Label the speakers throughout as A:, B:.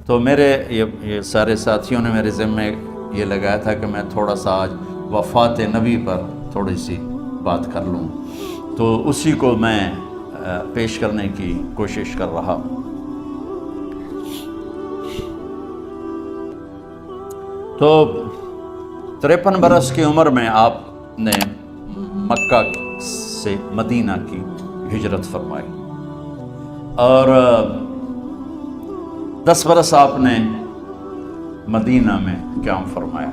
A: تو میرے یہ سارے ساتھیوں نے میرے ذمے یہ لگایا تھا کہ میں تھوڑا سا آج وفات نبی پر تھوڑی سی بات کر لوں، تو اسی کو میں پیش کرنے کی کوشش کر رہا ہوں۔ تو 53 برس کی عمر میں آپ نے مکہ سے مدینہ کی ہجرت فرمائی، اور 10 برس آپ نے مدینہ میں قیام فرمایا۔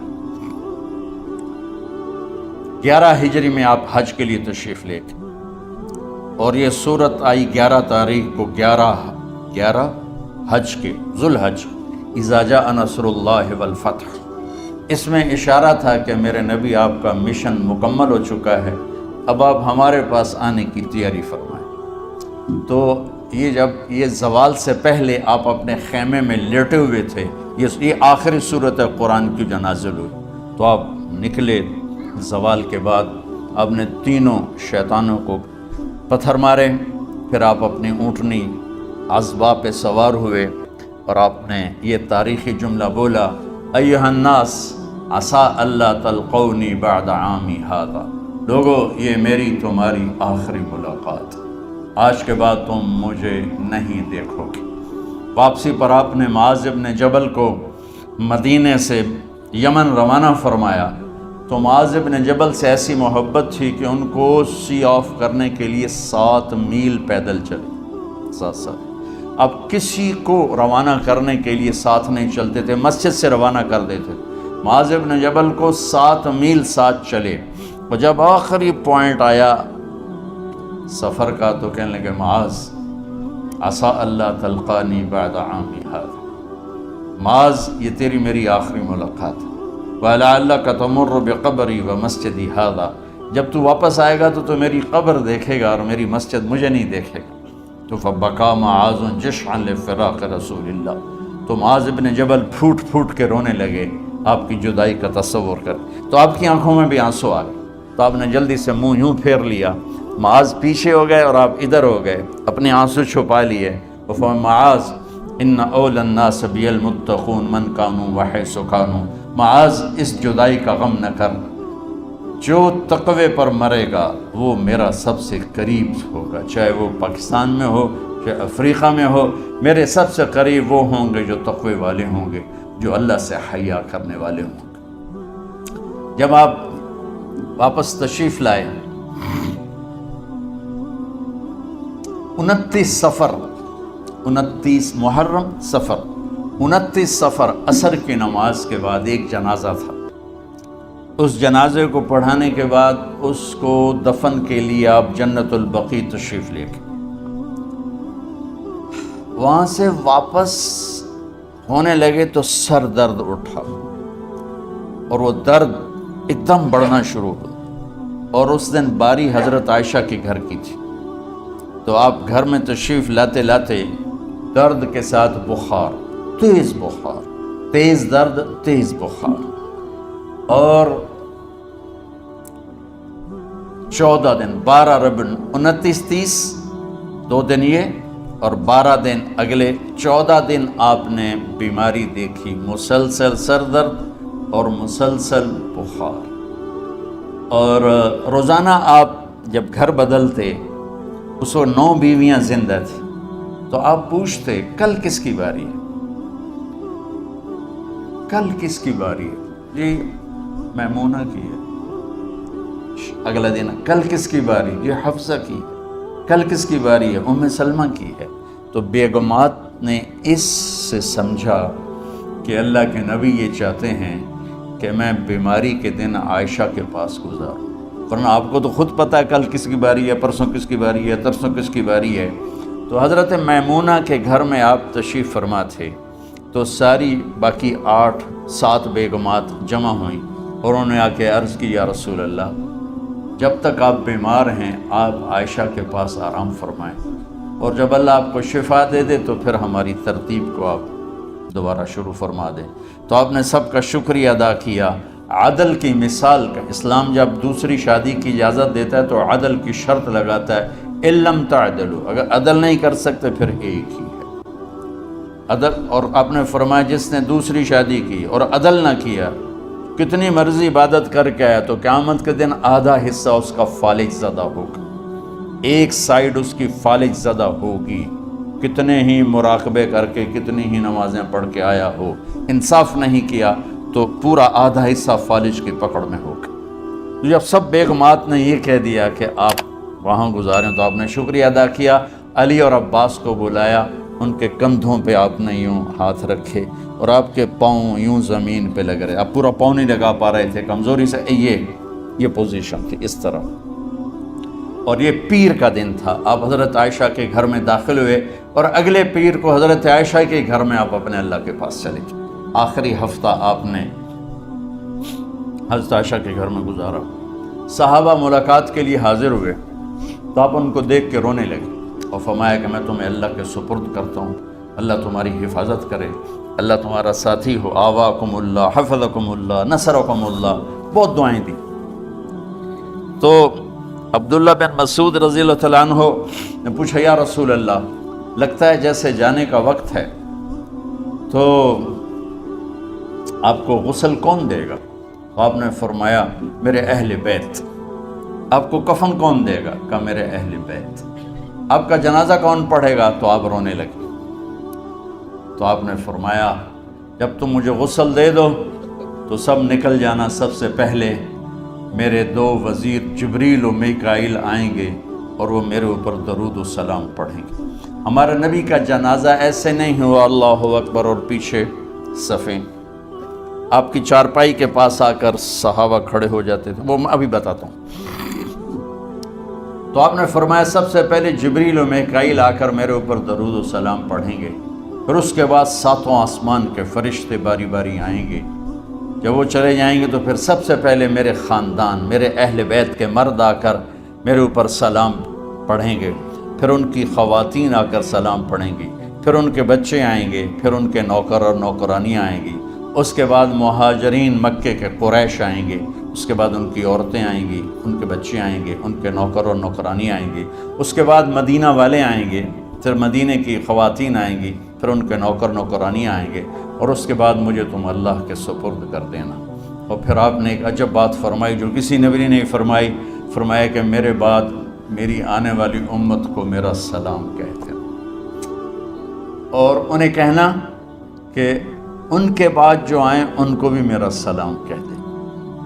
A: 11 ہجری میں آپ حج کے لیے تشریف لے گئے، اور یہ صورت آئی 11 تاریخ کو، 11 حج کے، ذوالحج، اذا جاء نصر اللہ والفتح۔ اس میں اشارہ تھا کہ میرے نبی آپ کا مشن مکمل ہو چکا ہے، اب آپ ہمارے پاس آنے کی تیاری فرمائیں۔ تو یہ جب یہ زوال سے پہلے آپ اپنے خیمے میں لیٹے ہوئے تھے، یہ آخری صورت قرآن کی جو نازل ہوئی، تو آپ نکلے زوال کے بعد، آپ نے تینوں شیطانوں کو پتھر مارے، پھر آپ اپنی اونٹنی عذبہ پہ سوار ہوئے، اور آپ نے یہ تاریخی جملہ بولا، ایھا الناس عسیٰ اللہ تلقونی بعد عامی ھذا، لوگو یہ میری تمہاری آخری ملاقات، آج کے بعد تم مجھے نہیں دیکھو گے۔ واپسی پر آپ نے معاذ بن جبل کو مدینے سے یمن روانہ فرمایا، تو معاذ بن جبل سے ایسی محبت تھی کہ ان کو سی آف کرنے کے لیے 7 میل پیدل چلے، 7۔ اب کسی کو روانہ کرنے کے لیے ساتھ نہیں چلتے تھے، مسجد سے روانہ کر دیتے، معاذ بن جبل کو 7 میل ساتھ چلے، اور جب آخری پوائنٹ آیا سفر کا تو کہنے لگے، معاذ عسیٰ اللہ تلقانی بعد عامی ھذا، معاذ یہ تیری میری آخری ملاقات ہے، وَلَعَلَّكَ تَمُرُّ بِقَبْرِي وَمَسْجِدِي ھذا، جب تو واپس آئے گا تو میری قبر دیکھے گا اور میری مسجد مجھے نہیں دیکھے گا۔ تو فَبَكَىٰ مُعَاذٌ جِشْعًا لِفِرَاقِ رسول اللہ، تو معاذ بن جبل پھوٹ پھوٹ کے رونے لگے آپ کی جدائی کا تصور کر، تو آپ کی آنکھوں میں بھی آنسو آ گئے، تو آپ نے جلدی سے منہ یوں پھیر لیا، معاذ پیچھے ہو گئے اور آپ ادھر ہو گئے، اپنے آنسو چھپا لیے، وَفَمَا معاذ ان اول الناس بی المتقون من کانوا وحیث کانوا، معاذ اس جدائی کا غم نہ کر، جو تقوی پر مرے گا وہ میرا سب سے قریب ہوگا، چاہے وہ پاکستان میں ہو چاہے افریقہ میں ہو، میرے سب سے قریب وہ ہوں گے جو تقوی والے ہوں گے، جو اللہ سے حیا کرنے والے ہوں گے۔ جب آپ واپس تشریف لائے، 29 محرم صفر، 29 صفر عصر کی نماز کے بعد ایک جنازہ تھا، اس جنازے کو پڑھانے کے بعد اس کو دفن کے لیے آپ جنت البقیع تشریف لے گئے۔ وہاں سے واپس ہونے لگے تو سر درد اٹھا، اور وہ درد ایک دم بڑھنا شروع ہوا، اور اس دن باری حضرت عائشہ کے گھر کی تھی، تو آپ گھر میں تشریف لاتے لاتے درد کے ساتھ بخار، تیز بخار، تیز درد، تیز بخار، اور 14 دن، 12 ربیع 29 30 2 دن یہ، اور 12 دن اگلے 14 دن آپ نے بیماری دیکھی، مسلسل سر درد اور مسلسل بخار، اور روزانہ آپ جب گھر بدلتے، اس وقت 9 بیویاں زندہ تھیں، تو آپ پوچھتے کل کس کی باری ہے، کل کس کی باری ہے، جی میمونہ کی ہے، اگلا دن کل کس کی باری، یہ حفصہ کی ہے، کل کس کی باری ہے، ام سلمہ کی ہے۔ تو بیگمات نے اس سے سمجھا کہ اللہ کے نبی یہ چاہتے ہیں کہ میں بیماری کے دن عائشہ کے پاس گزاروں، ورنہ آپ کو تو خود پتہ ہے کل کس کی باری ہے، پرسوں کس کی باری ہے، ترسوں کس کی باری ہے۔ تو حضرت میمونہ کے گھر میں آپ تشریف فرما تھے، تو ساری باقی 7 بیگمات جمع ہوئیں، اور انہوں نے آ کے عرض کی، یا رسول اللہ، جب تک آپ بیمار ہیں آپ عائشہ کے پاس آرام فرمائیں، اور جب اللہ آپ کو شفا دے دے تو پھر ہماری ترتیب کو آپ دوبارہ شروع فرما دیں۔ تو آپ نے سب کا شکریہ ادا کیا، عدل کی مثال کا، اسلام جب دوسری شادی کی اجازت دیتا ہے تو عدل کی شرط لگاتا ہے، اِن لَمْ تَعْدِلُوا، اگر عدل نہیں کر سکتے پھر ایک ہی ہے، عدل، اور آپ نے فرمایا جس نے دوسری شادی کی اور عدل نہ کیا، کتنی مرضی عبادت کر کے آیا تو قیامت کے دن آدھا حصہ اس کا فالج زدہ ہوگا، ایک سائیڈ اس کی فالج زدہ ہوگی، کتنے ہی مراقبے کر کے کتنی ہی نمازیں پڑھ کے آیا ہو، انصاف نہیں کیا تو پورا آدھا حصہ فالج کی پکڑ میں ہوگا۔ جب سب بیگمات نے یہ کہہ دیا کہ آپ وہاں گزاریں تو آپ نے شکریہ ادا کیا، علی اور عباس کو بلایا، ان کے کندھوں پہ آپ نے یوں ہاتھ رکھے اور آپ کے پاؤں یوں زمین پہ لگ رہے، آپ پورا پاؤں نہیں لگا پا رہے تھے کمزوری سے، یہ پوزیشن تھی اس طرح۔ اور یہ پیر کا دن تھا، آپ حضرت عائشہ کے گھر میں داخل ہوئے اور اگلے پیر کو حضرت عائشہ کے گھر میں آپ اپنے اللہ کے پاس چلے گئے۔ آخری ہفتہ آپ نے حضرت عائشہ کے گھر میں گزارا۔ صحابہ ملاقات کے لیے حاضر ہوئے تو آپ ان کو دیکھ کے رونے لگے اور فرمایا کہ میں تمہیں اللہ کے سپرد کرتا ہوں، اللہ تمہاری حفاظت کرے، اللہ تمہارا ساتھی ہو، آواکم اللہ، حفظکم اللہ، نصرکم اللہ، بہت دعائیں دی۔ تو عبداللہ بن مسعود رضی اللہ تعالیٰ عنہ نے پوچھا یا رسول اللہ، لگتا ہے جیسے جانے کا وقت ہے، تو آپ کو غسل کون دے گا؟ تو آپ نے فرمایا میرے اہل بیت۔ آپ کو کفن کون دے گا؟ کہا میرے اہل بیت۔ آپ کا جنازہ کون پڑھے گا؟ تو آپ رونے لگے۔ تو آپ نے فرمایا جب تم مجھے غسل دے دو تو سب نکل جانا، سب سے پہلے میرے دو وزیر جبریل و میکائیل آئیں گے اور وہ میرے اوپر درود و سلام پڑھیں گے۔ ہمارے نبی کا جنازہ ایسے نہیں ہوا اللہ اکبر اور پیچھے صفیں، آپ کی چارپائی کے پاس آ کر صحابہ کھڑے ہو جاتے تھے، وہ میں ابھی بتاتا ہوں۔ تو آپ نے فرمایا سب سے پہلے جبریل و میکائیل آ کر میرے اوپر درود و سلام پڑھیں گے، پھر اس کے بعد ساتوں آسمان کے فرشتے باری باری آئیں گے۔ جب وہ چلے جائیں گے تو پھر سب سے پہلے میرے خاندان، میرے اہل بیت کے مرد آ کر میرے اوپر سلام پڑھیں گے، پھر ان کی خواتین آ کر سلام پڑھیں گی، پھر ان کے بچے آئیں گے، پھر ان کے نوکر اور نوکرانیاں آئیں گی، اس کے بعد مہاجرین مکے کے قریش آئیں گے، اس کے بعد ان کی عورتیں آئیں گی، ان کے بچے آئیں گے، ان کے نوکر اور نوکرانی آئیں گے، اس کے بعد مدینہ والے آئیں گے، پھر مدینہ کی خواتین آئیں گی، پھر ان کے نوکر نوکرانی آئیں گے، اور اس کے بعد مجھے تم اللہ کے سپرد کر دینا۔ اور پھر آپ نے ایک عجب بات فرمائی جو کسی نبی نے نہیں فرمائی، فرمایا کہ میرے بعد میری آنے والی امت کو میرا سلام کہتے ہیں، اور انہیں کہنا کہ ان کے بعد جو آئیں ان کو بھی میرا سلام کہہ دیں۔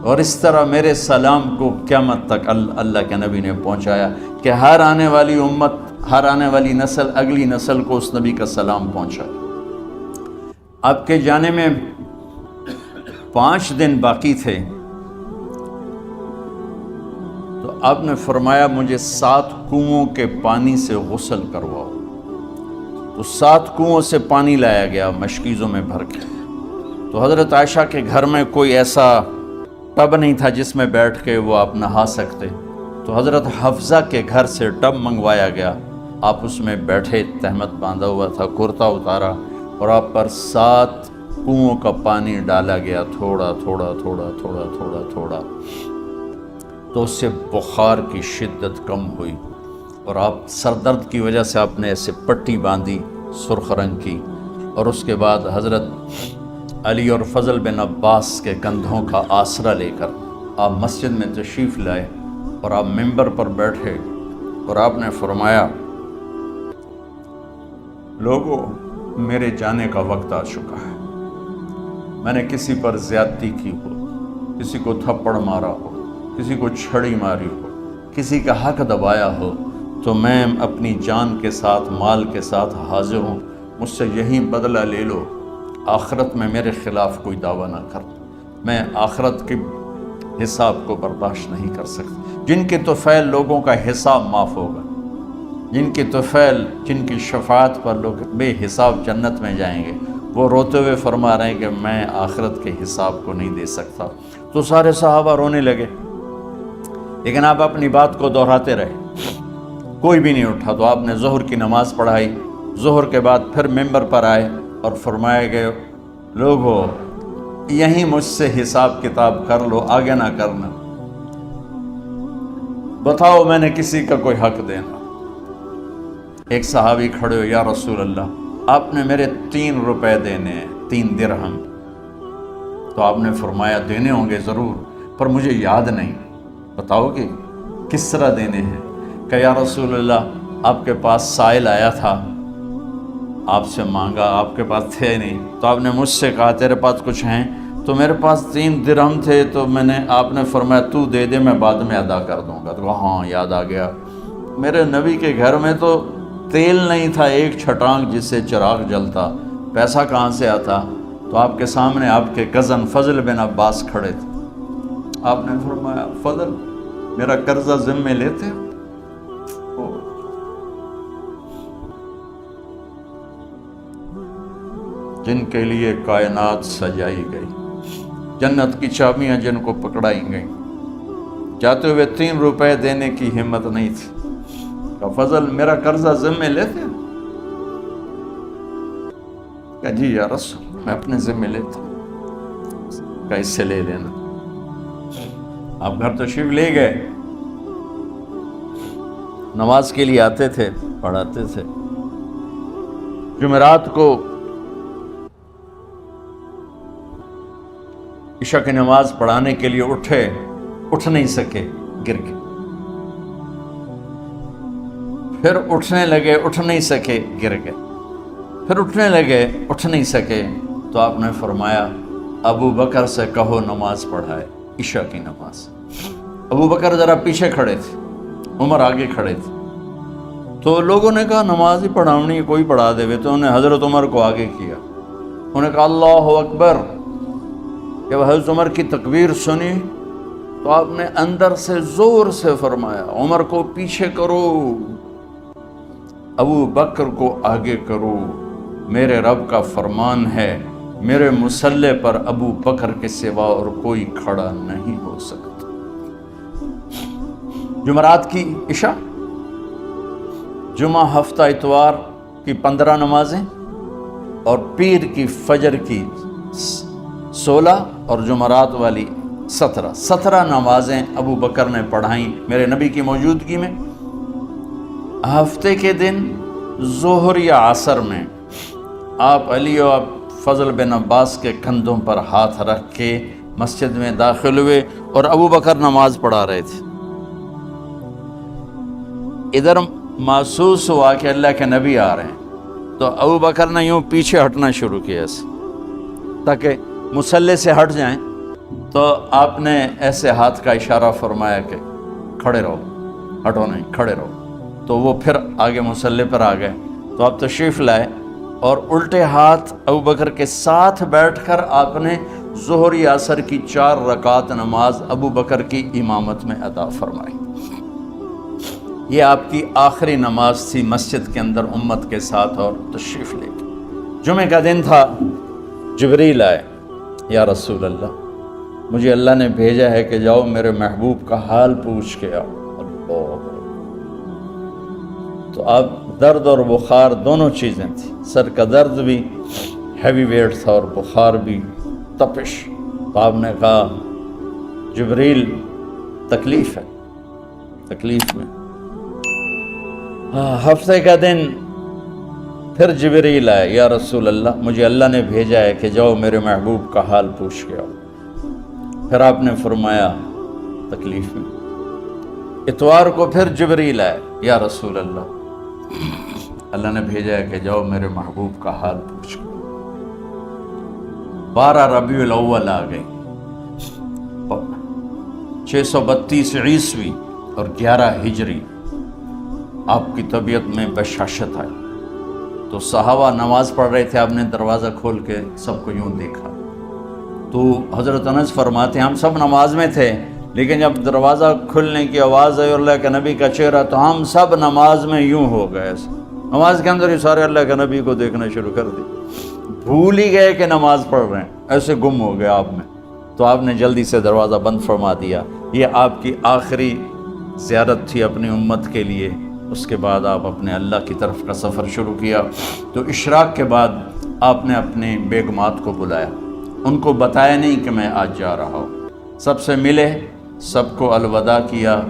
A: اور اس طرح میرے سلام کو قیامت تک اللہ کے نبی نے پہنچایا کہ ہر آنے والی امت، ہر آنے والی نسل اگلی نسل کو اس نبی کا سلام پہنچائے۔ آپ کے جانے میں 5 دن باقی تھے تو آپ نے فرمایا مجھے 7 کنوؤں کے پانی سے غسل کرواؤ۔ تو 7 کنوؤں سے پانی لایا گیا مشکیزوں میں بھر کے۔ تو حضرت عائشہ کے گھر میں کوئی ایسا ٹب نہیں تھا جس میں بیٹھ کے وہ آپ نہا سکتے، تو حضرت حفصہ کے گھر سے ٹب منگوایا گیا، آپ اس میں بیٹھے، تہمت باندھا ہوا تھا، کرتا اتارا اور آپ پر 7 کنوؤں کا پانی ڈالا گیا، تھوڑا تھوڑا تھوڑا تھوڑا تھوڑا تھوڑا، تو اس سے بخار کی شدت کم ہوئی، اور آپ سر درد کی وجہ سے آپ نے ایسے پٹی باندھی سرخ رنگ کی، اور اس کے بعد حضرت علی اور فضل بن عباس کے کندھوں کا آسرا لے کر آپ مسجد میں تشریف لائے اور آپ ممبر پر بیٹھے اور آپ نے فرمایا لوگوں میرے جانے کا وقت آ چکا ہے، میں نے کسی پر زیادتی کی ہو، کسی کو تھپڑ مارا ہو، کسی کو چھڑی ماری ہو، کسی کا حق دبایا ہو، تو میں اپنی جان کے ساتھ مال کے ساتھ حاضر ہوں، مجھ سے یہی بدلہ لے لو، آخرت میں میرے خلاف کوئی دعویٰ نہ کر، میں آخرت کے حساب کو برداشت نہیں کر سکتا۔ جن کے طفیل لوگوں کا حساب معاف ہوگا، جن کے طفیل، جن کی شفاعت پر لوگ بے حساب جنت میں جائیں گے، وہ روتے ہوئے فرما رہے ہیں کہ میں آخرت کے حساب کو نہیں دے سکتا۔ تو سارے صحابہ رونے لگے، لیکن آپ اپنی بات کو دہراتے رہے، کوئی بھی نہیں اٹھا۔ تو آپ نے ظہر کی نماز پڑھائی، ظہر کے بعد پھر ممبر پر آئے اور فرمایا کہ لوگو یہیں مجھ سے حساب کتاب کر لو، آگے نہ کرنا، بتاؤ میں نے کسی کا کوئی حق دینا۔ ایک صحابی کھڑے ہو، یا رسول اللہ آپ نے میرے 3 روپے دینے ہیں، 3 درہم۔ تو آپ نے فرمایا دینے ہوں گے ضرور، پر مجھے یاد نہیں، بتاؤ گے کس طرح دینے ہیں؟ کہ یا رسول اللہ آپ کے پاس سائل آیا تھا، آپ سے مانگا، آپ کے پاس تھے نہیں، تو آپ نے مجھ سے کہا تیرے پاس کچھ ہیں؟ تو میرے پاس 3 درہم تھے، تو آپ نے فرمایا تو دے دے، میں بعد میں ادا کر دوں گا۔ تو ہاں یاد آ گیا، میرے نبی کے گھر میں تو تیل نہیں تھا، ایک چھٹانگ جس سے چراغ جلتا، پیسہ کہاں سے آتا؟ تو آپ کے سامنے آپ کے کزن فضل بن عباس کھڑے تھے، آپ نے فرمایا فضل میرا قرضہ ذمے لیتے ہو؟ جن کے لیے کائنات سجائی گئی، جنت کی چابیاں جن کو پکڑائی گئیں، جاتے ہوئے 3 روپے دینے کی ہمت نہیں تھی، کہ فضل میرا قرضہ ذمے لیتے ہو؟ کہ جی یا رسول میں اپنے ذمے لیتا ہوں۔ کہ اس سے لے لینا۔ آپ گھر تشریف لے گئے، نماز کے لیے آتے تھے، پڑھاتے تھے۔ جمعرات کو عشاء کی نماز پڑھانے کے لیے اٹھ نہیں سکے، گر گئے، پھر اٹھنے لگے، اٹھ نہیں سکے، گر گئے، پھر اٹھنے لگے، اٹھ نہیں سکے، تو آپ نے فرمایا ابو بکر سے کہو نماز پڑھائے، عشاء کی نماز۔ ابو بکر ذرا پیچھے کھڑے تھے، عمر آگے کھڑے تھے، تو لوگوں نے کہا نماز ہی پڑھاونی، کوئی پڑھا دے، تو انہیں حضرت عمر کو آگے کیا، انہوں نے کہا اللہ اکبر۔ جب حضرت عمر کی تکبیر سنی تو آپ نے اندر سے زور سے فرمایا عمر کو پیچھے کرو، ابو بکر کو آگے کرو، میرے رب کا فرمان ہے میرے مصلی پر ابو بکر کے سوا اور کوئی کھڑا نہیں ہو سکتا۔ جمعرات کی عشاء، جمعہ ہفتہ اتوار کی 15 نمازیں اور پیر کی فجر کی 16 اور جمعرات والی 17 نمازیں ابو بکر نے پڑھائیں میرے نبی کی موجودگی میں۔ ہفتے کے دن ظہر یا عصر میں آپ علی اور فضل بن عباس کے کندھوں پر ہاتھ رکھ کے مسجد میں داخل ہوئے اور ابو بکر نماز پڑھا رہے تھے۔ ادھر محسوس ہوا کہ اللہ کے نبی آ رہے ہیں، تو ابو بکر نے یوں پیچھے ہٹنا شروع کیا ایسے تاکہ مصلی سے ہٹ جائیں، تو آپ نے ایسے ہاتھ کا اشارہ فرمایا کہ کھڑے رہو، ہٹو نہیں، کھڑے رہو۔ تو وہ پھر آگے مصلی پر آ گئے، تو آپ تشریف لائے اور الٹے ہاتھ ابو بکر کے ساتھ بیٹھ کر آپ نے ظہر یا عصر کی 4 رکعت نماز ابو بکر کی امامت میں ادا فرمائی۔ یہ آپ کی آخری نماز تھی مسجد کے اندر امت کے ساتھ اور تشریف لے کے۔ جمعہ کا دن تھا، جبریل آئے، یا رسول اللہ مجھے اللہ نے بھیجا ہے کہ جاؤ میرے محبوب کا حال پوچھ کے آؤ۔ تو اب درد اور بخار دونوں چیزیں تھیں، سر کا درد بھی ہیوی ویٹ تھا اور بخار بھی، تپش۔ تو آپ نے کہا جبریل تکلیف ہے، تکلیف میں۔ ہفتے کا دن پھر جبریل آئے، یا رسول اللہ مجھے اللہ نے بھیجا ہے کہ جاؤ میرے محبوب کا حال پوچھ کے آؤ۔ پھر آپ نے فرمایا تکلیف میں۔ اتوار کو پھر جبریل آئے، یا رسول اللہ اللہ نے بھیجا ہے کہ جاؤ میرے محبوب کا حال پوچھ کے۔ 12 ربیع الاول آ گئی، 632 عیسوی اور 11 ہجری، آپ کی طبیعت میں بشاشت آئی۔ تو صحابہ نماز پڑھ رہے تھے، آپ نے دروازہ کھول کے سب کو یوں دیکھا۔ تو حضرت انس فرماتے ہیں ہم سب نماز میں تھے، لیکن جب دروازہ کھلنے کی آواز آئی اور اللہ کے نبی کا چہرہ، تو ہم سب نماز میں یوں ہو گئے، نماز کے اندر ہی سارے اللہ کے نبی کو دیکھنا شروع کر دی، بھول ہی گئے کہ نماز پڑھ رہے ہیں، ایسے گم ہو گئے آپ میں۔ تو آپ نے جلدی سے دروازہ بند فرما دیا۔ یہ آپ کی آخری زیارت تھی اپنی امت کے لیے۔ اس کے بعد آپ اپنے اللہ کی طرف کا سفر شروع کیا۔ تو اشراق کے بعد آپ نے اپنے بیگمات کو بلایا، ان کو بتایا نہیں کہ میں آج جا رہا ہوں، سب سے ملے، سب کو الوداع کیا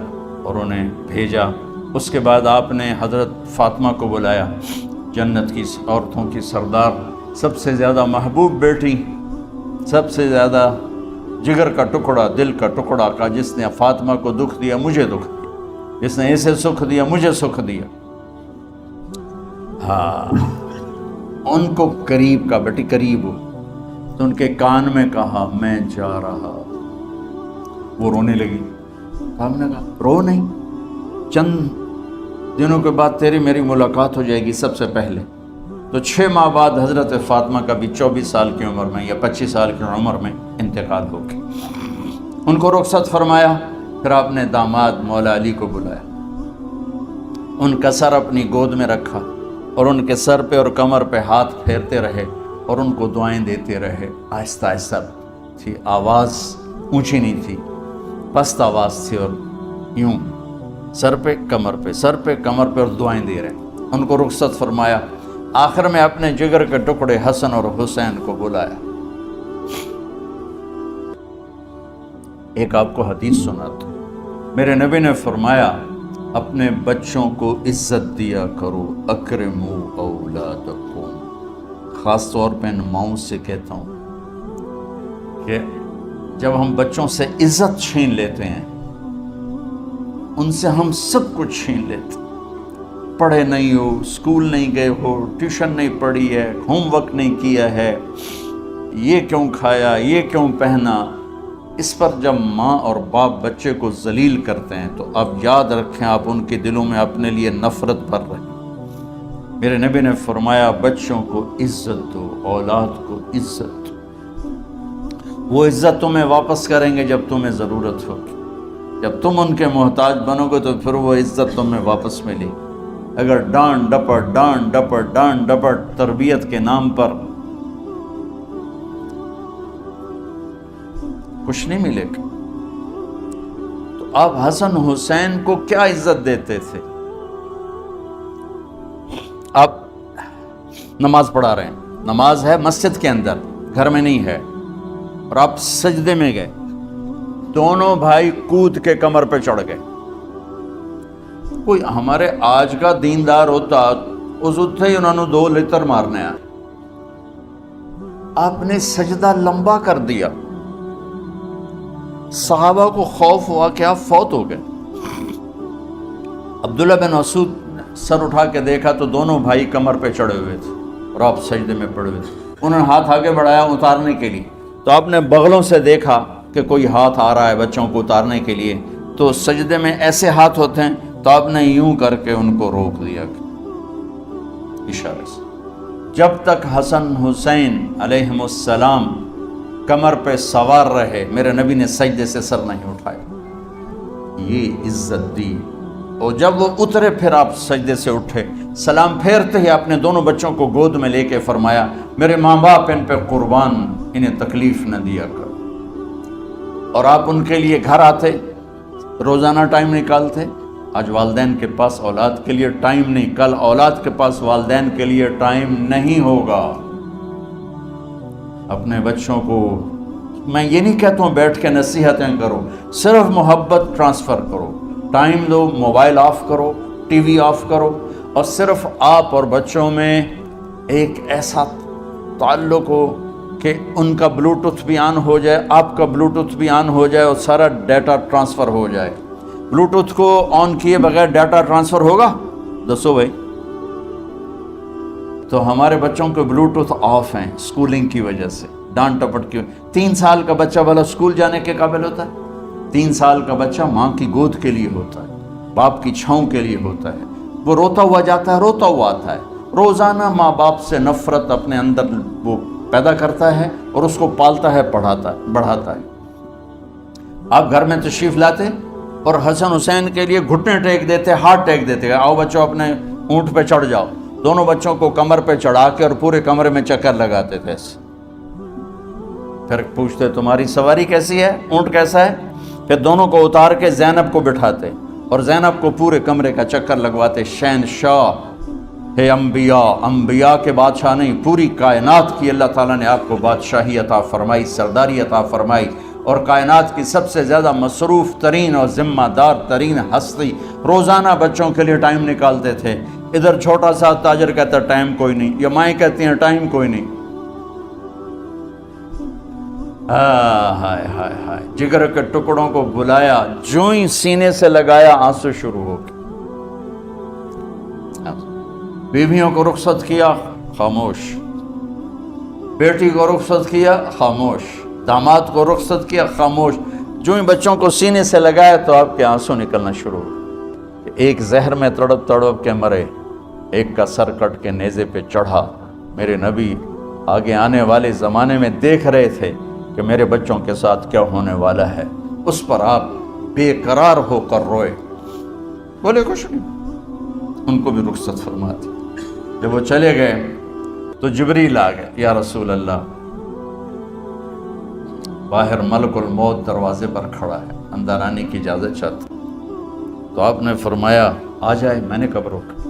A: اور انہیں بھیجا۔ اس کے بعد آپ نے حضرت فاطمہ کو بلایا، جنت کی عورتوں کی سردار، سب سے زیادہ محبوب بیٹی، سب سے زیادہ جگر کا ٹکڑا، دل کا ٹکڑا کا، جس نے فاطمہ کو دکھ دیا مجھے دکھ دیا، جس نے اسے سکھ دیا مجھے سکھ دیا۔ ہاں، ان کو قریب کا، بیٹی قریب ہو، تو ان کے کان میں کہا میں جا رہا۔ وہ رونے لگی۔ ہم نے کہا رو نہیں، چند دنوں کے بعد تیری میری ملاقات ہو جائے گی سب سے پہلے۔ تو 6 ماہ بعد حضرت فاطمہ کا بھی 24 سال کی عمر میں یا 25 سال کی عمر میں انتقال ہو گیا۔ ان کو رخصت فرمایا، پھر آپ نے داماد مولا علی کو بلایا، ان کا سر اپنی گود میں رکھا اور ان کے سر پہ اور کمر پہ ہاتھ پھیرتے رہے اور ان کو دعائیں دیتے رہے۔ آہستہ آہستہ تھی، آواز اونچی نہیں تھی، پست آواز تھی، اور یوں سر پہ کمر پہ، سر پہ کمر پہ، اور دعائیں دے رہے۔ ان کو رخصت فرمایا، آخر میں اپنے جگر کے ٹکڑے حسن اور حسین کو بلایا۔ ایک آپ کو حدیث سناتا ہوں۔ میرے نبی نے فرمایا اپنے بچوں کو عزت دیا کرو، اکرموا اولادکم۔ خاص طور پہ ان ماؤں سے کہتا ہوں کہ جب ہم بچوں سے عزت چھین لیتے ہیں، ان سے ہم سب کچھ چھین لیتے ہیں۔ پڑھے نہیں ہو، اسکول نہیں گئے ہو، ٹیوشن نہیں پڑھی ہے، ہوم ورک نہیں کیا ہے، یہ کیوں کھایا، یہ کیوں پہنا، اس پر جب ماں اور باپ بچے کو ذلیل کرتے ہیں تو اب یاد رکھیں آپ ان کے دلوں میں اپنے لیے نفرت بھر رہے ہیں۔ میرے نبی نے فرمایا بچوں کو عزت دو، اولاد کو عزت دو۔ وہ عزت تمہیں واپس کریں گے جب تمہیں ضرورت ہوگی۔ جب تم ان کے محتاج بنو گے تو پھر وہ عزت تمہیں واپس ملے گی۔ اگر ڈانٹ ڈپٹ تربیت کے نام پر کچھ نہیں ملے گا۔ تو آپ حسن حسین کو کیا عزت دیتے تھے؟ آپ نماز پڑھا رہے ہیں، نماز ہے مسجد کے اندر، گھر میں نہیں ہے، اور آپ سجدے میں گئے، دونوں بھائی کود کے کمر پہ چڑھ گئے۔ کوئی ہمارے آج کا دیندار ہوتا اس اٹھتے ہی انہوں نے 2 لتر مارنے آئے۔ آپ نے سجدہ لمبا کر دیا، صحابہ کو خوف ہوا کہ آپ فوت ہو گئے۔ عبداللہ بن مسعود نے سر اٹھا کے دیکھا تو دونوں بھائی کمر پہ چڑھے ہوئے تھے اور آپ سجدے میں پڑے ہوئے تھے۔ انہوں نے ہاتھ آگے بڑھایا اتارنے کے لیے، تو آپ نے بغلوں سے دیکھا کہ کوئی ہاتھ آ رہا ہے بچوں کو اتارنے کے لیے، تو سجدے میں ایسے ہاتھ ہوتے ہیں، تو آپ نے یوں کر کے ان کو روک دیا اشارے سے۔ جب تک حسن حسین علیہم السلام کمر پہ سوار رہے میرے نبی نے سجدے سے سر نہیں اٹھایا، یہ عزت دی۔ اور جب وہ اترے پھر آپ سجدے سے اٹھے، سلام پھیرتے ہی اپنے دونوں بچوں کو گود میں لے کے فرمایا میرے ماں باپ ان پہ قربان، انہیں تکلیف نہ دیا کر۔ اور آپ ان کے لیے گھر آتے، روزانہ ٹائم نکالتے۔ آج والدین کے پاس اولاد کے لیے ٹائم نہیں، کل اولاد کے پاس والدین کے لیے ٹائم نہیں ہوگا۔ اپنے بچوں کو میں یہ نہیں کہتا ہوں بیٹھ کے نصیحتیں کرو، صرف محبت ٹرانسفر کرو، ٹائم دو، موبائل آف کرو، ٹی وی آف کرو، اور صرف آپ اور بچوں میں ایک ایسا تعلق ہو کہ ان کا بلوٹوتھ بھی آن ہو جائے، آپ کا بلوٹوتھ بھی آن ہو جائے، اور سارا ڈیٹا ٹرانسفر ہو جائے۔ بلوٹوتھ کو آن کیے بغیر ڈیٹا ٹرانسفر ہوگا؟ دسو بھائی۔ تو ہمارے بچوں کے بلوٹوتھ آف ہیں سکولنگ کی وجہ سے، ڈانٹ ٹپٹ کی۔ 3 سال کا بچہ بھلا سکول جانے کے قابل ہوتا ہے؟ 3 سال کا بچہ ماں کی گود کے لیے ہوتا ہے، باپ کی چھاؤں کے لیے ہوتا ہے، وہ روتا ہوا جاتا ہے، روتا ہوا آتا ہے، روزانہ ماں باپ سے نفرت اپنے اندر وہ پیدا کرتا ہے اور اس کو پالتا ہے، بڑھاتا ہے۔ آپ گھر میں تشریف لاتے اور حسن حسین کے لیے گھٹنے ٹیک دیتے، ہاتھ ٹیک دیتے، آؤ بچوں اپنے اونٹ پہ چڑھ جاؤ۔ دونوں بچوں کو کمر پہ چڑھا کے اور پورے کمرے میں چکر لگاتے تھے ایسے۔ پھر پوچھتے تمہاری سواری کیسی ہے، اونٹ کیسا ہے؟ پھر دونوں کو اتار کے زینب کو بٹھاتے اور زینب کو پورے کمرے کا چکر لگواتے۔ شہنشاہ ہے انبیاء، انبیاء کے بادشاہ نہیں، پوری کائنات کی اللہ تعالیٰ نے آپ کو بادشاہی عطا فرمائی، سرداری عطا فرمائی، اور کائنات کی سب سے زیادہ مصروف ترین اور ذمہ دار ترین ہستی روزانہ بچوں کے لیے ٹائم نکالتے تھے۔ ادھر چھوٹا سا تاجر کہتا ہے ٹائم کوئی نہیں، یا مائیں کہتی ہیں ٹائم کوئی نہیں۔ ہائے ہائے ہائے، جگر کے ٹکڑوں کو بلایا، جو ہی سینے سے لگایا آنسو شروع ہو گئے۔ بیویوں کو رخصت کیا، خاموش۔ بیٹی کو رخصت کیا، خاموش۔ داماد کو رخصت کیا، خاموش۔ جو ہی بچوں کو سینے سے لگایا تو آپ کے آنسو نکلنا شروع ہو۔ ایک زہر میں تڑپ تڑپ کے مرے، ایک کا سر کٹ کے نیزے پہ چڑھا۔ میرے نبی آگے آنے والے زمانے میں دیکھ رہے تھے کہ میرے بچوں کے ساتھ کیا ہونے والا ہے، اس پر آپ بے قرار ہو کر روئے، بولے کچھ نہیں، ان کو بھی رخصت فرما دی۔ جب وہ چلے گئے تو جبریل آ گیا، یا رسول اللہ، باہر ملک الموت دروازے پر کھڑا ہے، اندر آنے کی اجازت چاہتا۔ تو آپ نے فرمایا آ جائے، میں نے کب روکا؟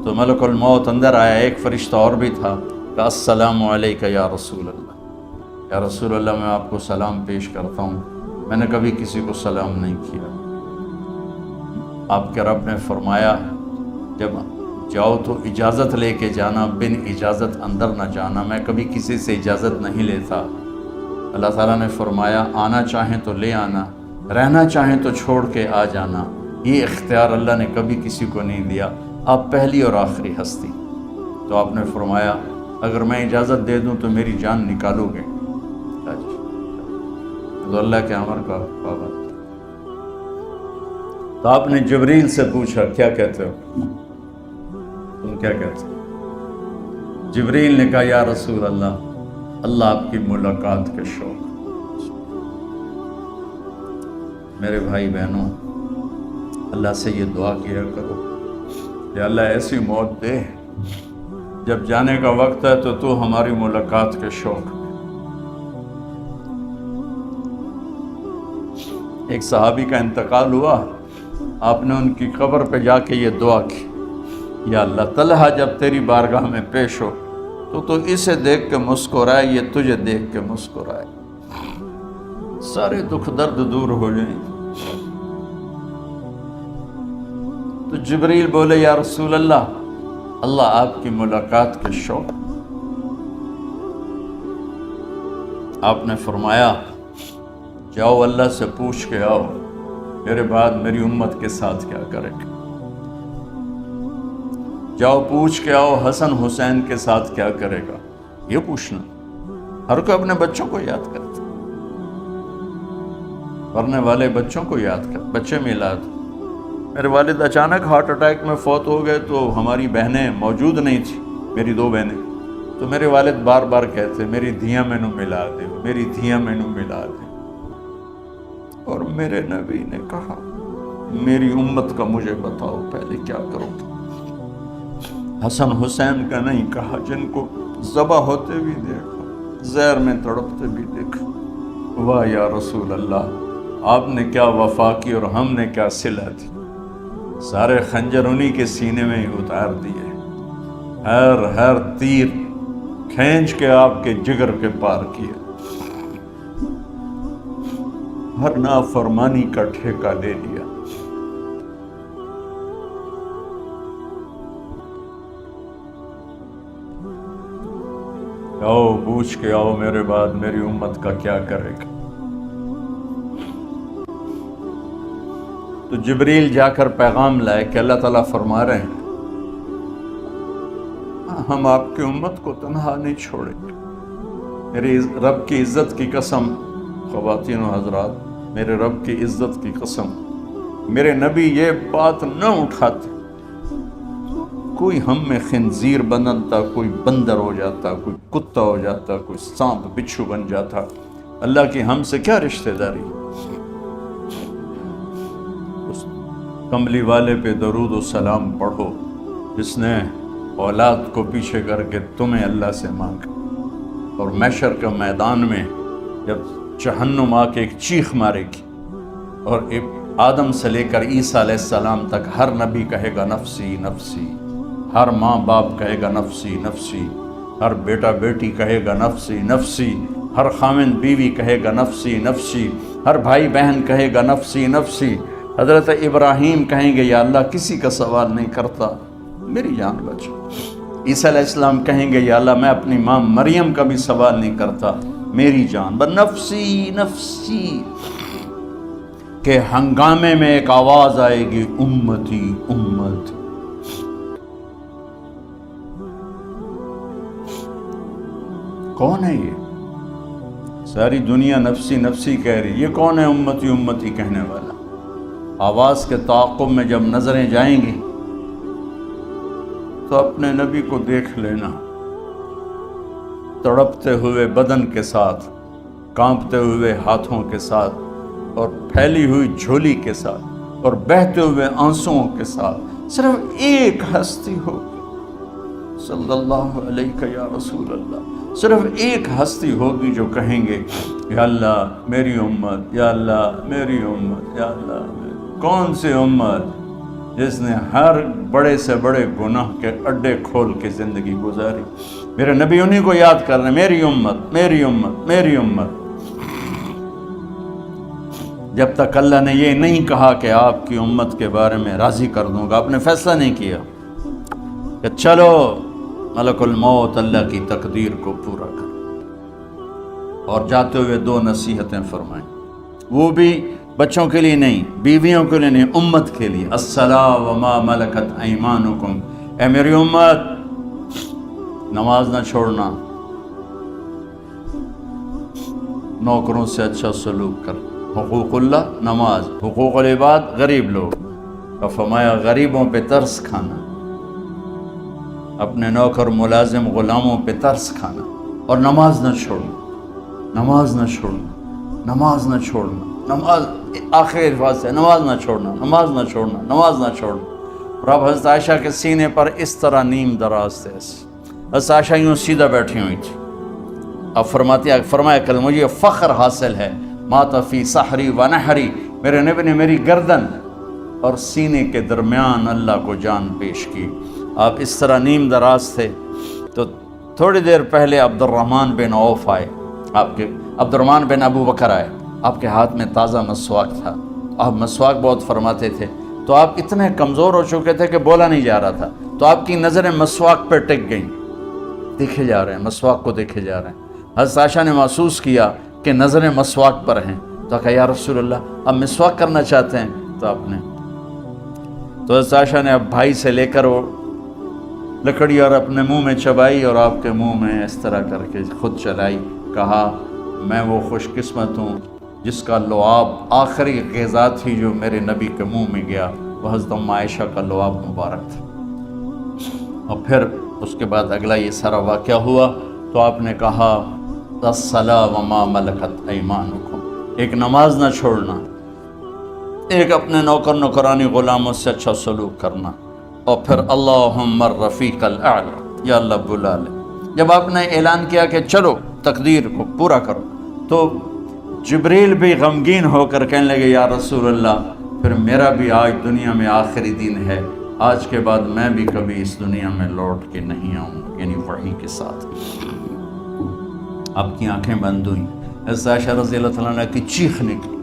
A: تو ملک الموت اندر آیا، ایک فرشتہ اور بھی تھا، کہا السلام علیکہ یا رسول اللہ، یا رسول اللہ میں آپ کو سلام پیش کرتا ہوں، میں نے کبھی کسی کو سلام نہیں کیا۔ آپ کے رب نے فرمایا جب جاؤ تو اجازت لے کے جانا، بن اجازت اندر نہ جانا، میں کبھی کسی سے اجازت نہیں لیتا۔ اللہ تعالیٰ نے فرمایا آنا چاہیں تو لے آنا، رہنا چاہیں تو چھوڑ کے آ جانا، یہ اختیار اللہ نے کبھی کسی کو نہیں دیا، آپ پہلی اور آخری ہستی۔ تو آپ نے فرمایا اگر میں اجازت دے دوں تو میری جان نکالو گے؟ تو اللہ کے امر کا پابند۔ تو آپ نے جبریل سے پوچھا کیا کہتے ہو، تم کیا کہتے ہو؟ جبریل نے کہا یا رسول اللہ، اللہ آپ کی ملاقات کے شوق۔ میرے بھائی بہنوں، اللہ سے یہ دعا کیا کرو کہ اللہ ایسی موت دے جب جانے کا وقت ہے تو ہماری ملاقات کے شوق۔ ایک صحابی کا انتقال ہوا، آپ نے ان کی قبر پہ جا کے یہ دعا کی، یا اللہ طلحہ جب تیری بارگاہ میں پیش ہو تو اسے دیکھ کے مسکرائے، یہ تجھے دیکھ کے مسکرائے، سارے دکھ درد دور ہو جائیں۔ تو جبریل بولے یا رسول اللہ، اللہ آپ کی ملاقات کے شوق۔ آپ نے فرمایا جاؤ اللہ سے پوچھ کے آؤ میرے بعد میری امت کے ساتھ کیا کرے گا، جاؤ پوچھ کے آؤ حسن حسین کے ساتھ کیا کرے گا۔ یہ پوچھنا، ہر کوئی اپنے بچوں کو یاد کرتا، مرنے والے بچوں کو یاد کر، بچے میلاد۔ میرے والد اچانک ہارٹ اٹیک میں فوت ہو گئے تو ہماری بہنیں موجود نہیں تھیں، میری 2 بہنیں، تو میرے والد بار بار کہتے میری دھیاں مینوں ملا دے، میری دھیاں مینوں ملا دے۔ اور میرے نبی نے کہا میری امت کا مجھے بتاؤ پہلے کیا کرو گے؟ حسن حسین کا نہیں کہا، جن کو ذبح ہوتے بھی دیکھا، زہر میں تڑپتے بھی دیکھا۔ واہ یا رسول اللہ، آپ نے کیا وفا کی اور ہم نے کیا صلہ دی، سارے خنجر انہی کے سینے میں ہی اتار دیے، ہر تیر کھینچ کے آپ کے جگر کے پار کیا، ہر نافرمانی کا ٹھیکہ لے لیا۔ آؤ پوچھ کے آؤ میرے بعد میری امت کا کیا کرے گا۔ تو جبریل جا کر پیغام لائے کہ اللہ تعالیٰ فرما رہے ہیں ہم آپ کی امت کو تنہا نہیں چھوڑیں گے۔ میرے رب کی عزت کی قسم، خواتین و حضرات، میرے رب کی عزت کی قسم، میرے نبی یہ بات نہ اٹھاتے کوئی ہم میں خنزیر بنتا، کوئی بندر ہو جاتا، کوئی کتا ہو جاتا، کوئی سانپ بچھو بن جاتا، اللہ کی ہم سے کیا رشتہ داری۔ اس کملی والے پہ درود و سلام پڑھو جس نے اولاد کو پیچھے کر کے تمہیں اللہ سے مانگا، اور محشر کا میدان میں جب جہنم آ کے ایک چیخ مارے گی اور آدم سے لے کر عیسیٰ علیہ السلام تک ہر نبی کہے گا نفسی نفسی، ہر ماں باپ کہے گا نفسی نفسی، ہر بیٹا بیٹی کہے گا نفسی نفسی، ہر خاوند بیوی کہے گا نفسی نفسی، ہر بھائی بہن کہے گا نفسی نفسی۔ حضرت ابراہیم کہیں گے یا اللہ کسی کا سوال نہیں کرتا، میری جان بچا۔ عیسیٰ علیہ السلام کہیں گے یا اللہ میں اپنی ماں مریم کا بھی سوال نہیں کرتا، میری جان نفسی نفسی، کہ ہنگامے میں ایک آواز آئے گی امتی امتی۔ کون ہے یہ؟ ساری دنیا نفسی نفسی کہہ رہی، یہ کون ہے امتی امتی کہنے والا؟ آواز کے تعاقب میں جب نظریں جائیں گی تو اپنے نبی کو دیکھ لینا، تڑپتے ہوئے بدن کے ساتھ، کانپتے ہوئے ہاتھوں کے ساتھ، اور پھیلی ہوئی جھولی کے ساتھ، اور بہتے ہوئے آنسوؤں کے ساتھ صرف ایک ہستی ہوگی، صلی اللہ علیہ یا رسول اللہ، صرف ایک ہستی ہوگی جو کہیں گے یا اللہ میری امت، یا اللہ میری امت، یا اللہ۔ کون سی امت؟ جس نے ہر بڑے سے بڑے گناہ کے اڈے کھول کے زندگی گزاری۔ میرے نبی انہی کو یاد کر رہے ہیں، میری امت میری امت میری امت۔ جب تک اللہ نے یہ نہیں کہا کہ آپ کی امت کے بارے میں راضی کر دوں گا، آپ نے فیصلہ نہیں کیا کہ چلو ملک الموت اللہ کی تقدیر کو پورا کر، اور جاتے ہوئے دو نصیحتیں فرمائیں، وہ بھی بچوں کے لیے نہیں، بیویوں کے لیے نہیں، امت کے لیے۔ الصلاۃ وما ملکت ایمانکم، اے میری امت نماز نہ چھوڑنا، نوکروں سے اچھا سلوک کر، حقوق اللہ نماز، حقوق العباد غریب لوگ، اور فرمایا غریبوں پہ ترس کھانا، اپنے نوکر ملازم غلاموں پہ ترس کھانا، اور نماز نہ چھوڑنا، نماز نہ چھوڑنا، نماز نہ چھوڑنا، نماز آخر الفاظ ہے، نماز نہ چھوڑنا، نماز نہ چھوڑنا، نماز نہ چھوڑنا۔ اور اب حضرت عائشہ کے سینے پر اس طرح نیم دراز تھے، حضرت عائشہ یوں سیدھا بیٹھی ہوئی تھی۔ اب فرمایا کل مجھے فخر حاصل ہے، مات فی سحری و نحری، میرے نبی نے میری گردن اور سینے کے درمیان اللہ کو جان پیش کی۔ آپ اس طرح نیم دراز تھے تو تھوڑی دیر پہلے عبد الرحمن بن عوف آئے، عبد الرحمن بن ابو بکر آئے، آپ کے ہاتھ میں تازہ مسواک تھا، آپ مسواک بہت فرماتے تھے، تو آپ اتنے کمزور ہو چکے تھے کہ بولا نہیں جا رہا تھا، تو آپ کی نظریں مسواک پہ ٹک گئیں، دیکھے جا رہے ہیں، مسواک کو دیکھے جا رہے ہیں۔ حضرت عائشہ نے محسوس کیا کہ نظریں مسواک پر ہیں، تو کہا یا رسول اللہ اب مسواک کرنا چاہتے ہیں، تو آپ نے تو حضرت عائشہ نے اب بھائی سے لے کر وہ لکڑی اور اپنے منہ میں چبائی، اور آپ کے منہ میں اس طرح کر کے خود چلائی، کہا میں وہ خوش قسمت ہوں جس کا لعاب آخری غذا تھی جو میرے نبی کے منہ میں گیا، وہ حضرت ام عائشہ کا لعاب مبارک تھا۔ اور پھر اس کے بعد اگلا یہ سارا واقعہ ہوا، تو آپ نے کہا الصلاۃ وما ملکت ایمانکم، ایک نماز نہ چھوڑنا، ایک اپنے نوکر نوکرانی غلاموں سے اچھا سلوک کرنا، اور پھر اللہم الرفیق الاعلی، یا اللہ بلا لے۔ جب آپ نے اعلان کیا کہ چلو تقدیر کو پورا کرو، تو جبریل بھی غمگین ہو کر کہنے لگے یا رسول اللہ پھر میرا بھی آج دنیا میں آخری دن ہے، آج کے بعد میں بھی کبھی اس دنیا میں لوٹ کے نہیں آؤں گا، یعنی وحی کے ساتھ۔ آپ کی آنکھیں بند ہوئیں، حضرت عائشہ رضی اللہ تعالیٰ عنہ کی چیخ نکلی،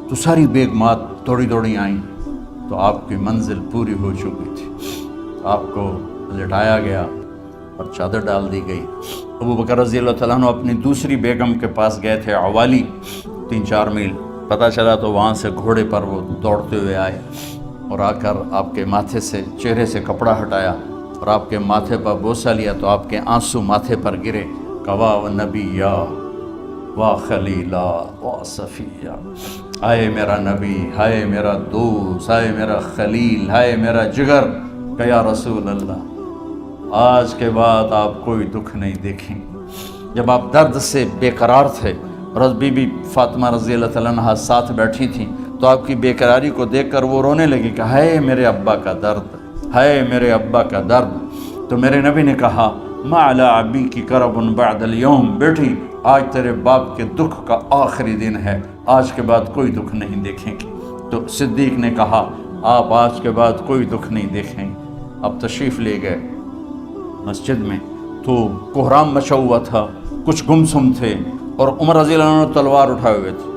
A: تو ساری بیگمات دوڑی دوڑی آئیں، تو آپ کی منزل پوری ہو چکی تھی، آپ کو لٹایا گیا اور چادر ڈال دی گئی۔ ابو بکر رضی اللہ تعالیٰ عنہ اپنی دوسری بیگم کے پاس گئے تھے، عوالی، 3-4 میل، پتہ چلا تو وہاں سے گھوڑے پر وہ دوڑتے ہوئے آئے، اور آ کر آپ کے ماتھے سے چہرے سے کپڑا ہٹایا اور آپ کے ماتھے پر بوسہ لیا، تو آپ کے آنسو ماتھے پر گرے، کوا و نبیہ وا خلیلہ وا صفیہ، ہائے میرا نبی، ہائے میرا دوست، ہائے میرا خلیل، ہائے میرا جگر، کہ یا رسول اللہ آج کے بعد آپ کوئی دکھ نہیں دیکھیں۔ جب آپ درد سے بے قرار تھے اور بی بی فاطمہ رضی اللہ تعالیٰ عنہ ساتھ بیٹھی تھیں، تو آپ کی بے قراری کو دیکھ کر وہ رونے لگی کہ ہائے میرے ابا کا درد، ہائے میرے ابا کا درد۔ تو میرے نبی نے کہا ما علی ابی کی کرب بعد اليوم، بیٹی آج تیرے باپ کے دکھ کا آخری دن ہے، آج کے بعد کوئی دکھ نہیں دیکھیں گے۔ تو صدیق نے کہا آپ آج کے بعد کوئی دکھ نہیں دیکھیں گے۔ اب تشریف لے گئے مسجد میں، تو کوہرام مچا ہوا تھا، کچھ گمسم تھے، اور عمر رضی اللہ عنہ تلوار اٹھائے ہوئے تھے،